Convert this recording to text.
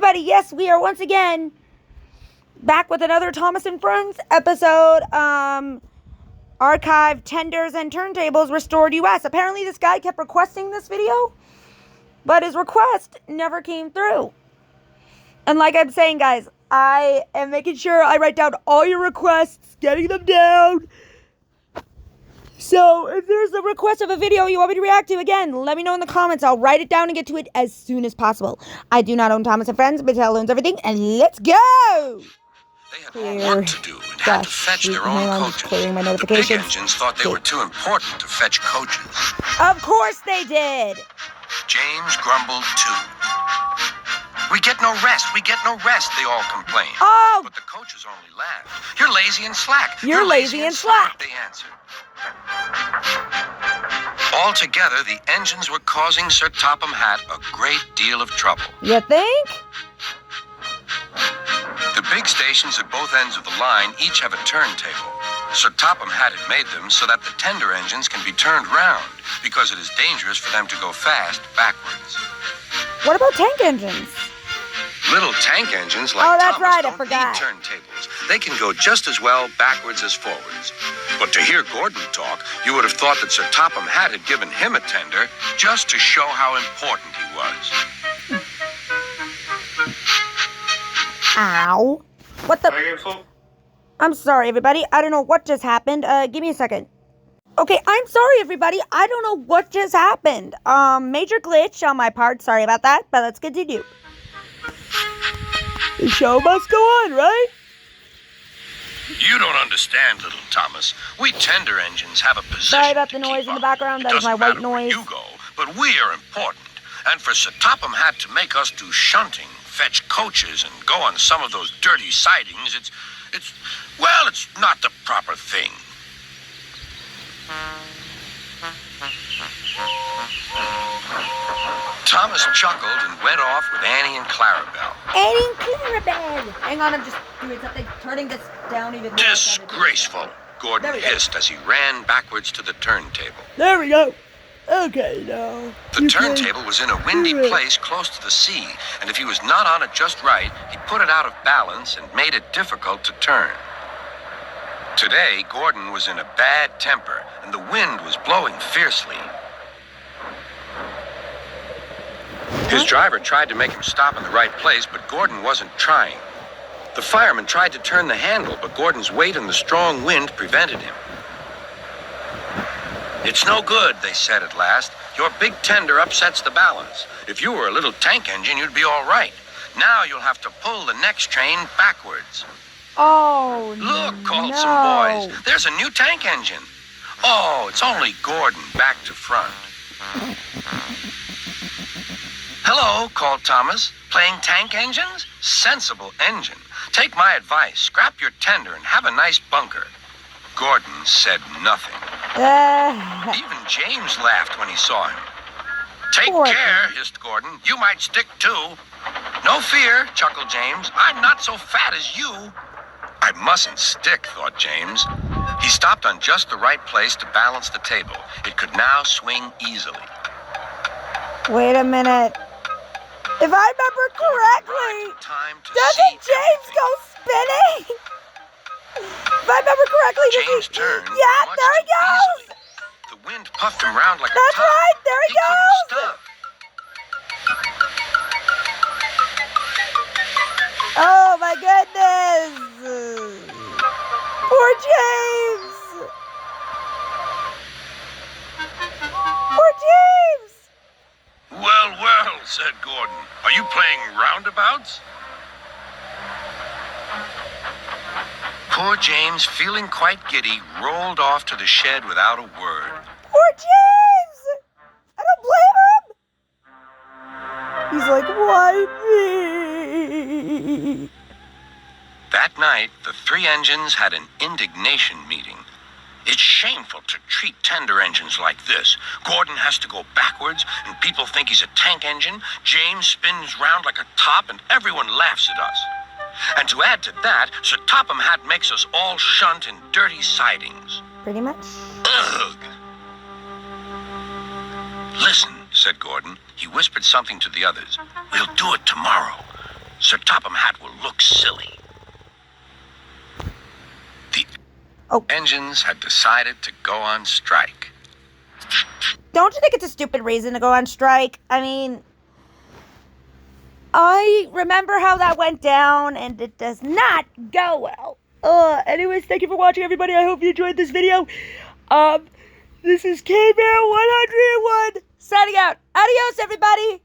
everybody, yes, we are once again back with another Thomas and Friends episode. Archive Tenders and Turntables Restored US. Apparently this guy kept requesting this video, but his request never came through. And like I'm saying, guys, I am making sure I write down all your requests, getting them down. So, if there's a request of a video you want me to react to, again, let me know in the comments. I'll write it down and get to it as soon as possible. I do not own Thomas and Friends, Mattel owns everything, and let's go! They had more work to do and had to fetch their own coaches. Clearing my the notifications. big engines thought they were too important to fetch coaches. Of course they did! James grumbled too. We get no rest, they all complained. Oh! But the coaches only laughed. You're lazy and slack. You're lazy and slack, they answered. Altogether, the engines were causing Sir Topham Hatt a great deal of trouble. You think? The big stations at both ends of the line each have a turntable. Sir Topham Hatt had made them so that the tender engines can be turned round, because it is dangerous for them to go fast backwards. What about tank engines? Little tank engines like that's Thomas right, I don't forgot. need turntables. They can go just as well backwards as forwards. But to hear Gordon talk, you would have thought that Sir Topham Hatt had given him a tender just to show how important he was. Ow. What the? I'm sorry, everybody. I don't know what just happened. Give me a second. Okay, I'm sorry, everybody. I don't know what just happened. Major glitch on my part. Sorry about that, but let's continue. The show must go on, right? You don't understand, little Thomas. We tender engines have a position. Sorry about the noise in the background. That is my white noise. You go, but we are important. And for Sir Topham Hatt to make us do shunting, fetch coaches, and go on some of those dirty sidings, it's not the proper thing. Thomas chuckled and went off with Annie and Clarabelle. Annie and Clarabelle! Hang on, I'm just doing something, turning this down even more. Disgraceful, Gordon hissed as he ran backwards to the turntable. There we go. Okay, now. The turntable was in a windy place close to the sea, and if he was not on it just right, he put it out of balance and made it difficult to turn. Today, Gordon was in a bad temper, and the wind was blowing fiercely. His driver tried to make him stop in the right place, but Gordon wasn't trying. The fireman tried to turn the handle, but Gordon's weight and the strong wind prevented him. It's no good, they said at last. Your big tender upsets the balance. If you were a little tank engine, you'd be all right. Now you'll have to pull the next train backwards. Oh, Look, called no. some boys. There's a new tank engine. Oh, it's only Gordon back to front. Hello, called Thomas. Playing tank engines? Sensible engine. Take my advice. Scrap your tender and have a nice bunker. Gordon said nothing. Even James laughed when he saw him. Take care, hissed Gordon. You might stick too. No fear, chuckled James. I'm not so fat as you. I mustn't stick, thought James. He stopped on just the right place to balance the table. It could now swing easily. Wait a minute. If I remember correctly, doesn't James go spinning? If I remember correctly, James turned. Yeah, there he goes. Easily. The wind puffed him round like That's a top. right, there he goes. Couldn't stop. Oh my goodness. Poor James. Poor James. Well, said Gordon. Are you playing roundabouts? Poor James, feeling quite giddy, rolled off to the shed without a word. Poor James! I don't blame him! He's like, why me? That night, the three engines had an indignation meeting. It's shameful to treat tender engines like this. Gordon has to go backwards, and people think he's a tank engine. James spins round like a top, and everyone laughs at us. And to add to that, Sir Topham Hatt makes us all shunt in dirty sidings. Pretty much. Ugh! Listen, said Gordon. He whispered something to the others. We'll do it tomorrow. Her Topham hat will look silly. The engines had decided to go on strike. Don't you think it's a stupid reason to go on strike? I mean, I remember how that went down, and it does not go well. Anyways, thank you for watching, everybody. I hope you enjoyed this video. This is K-Bear 101 signing out. Adios, everybody.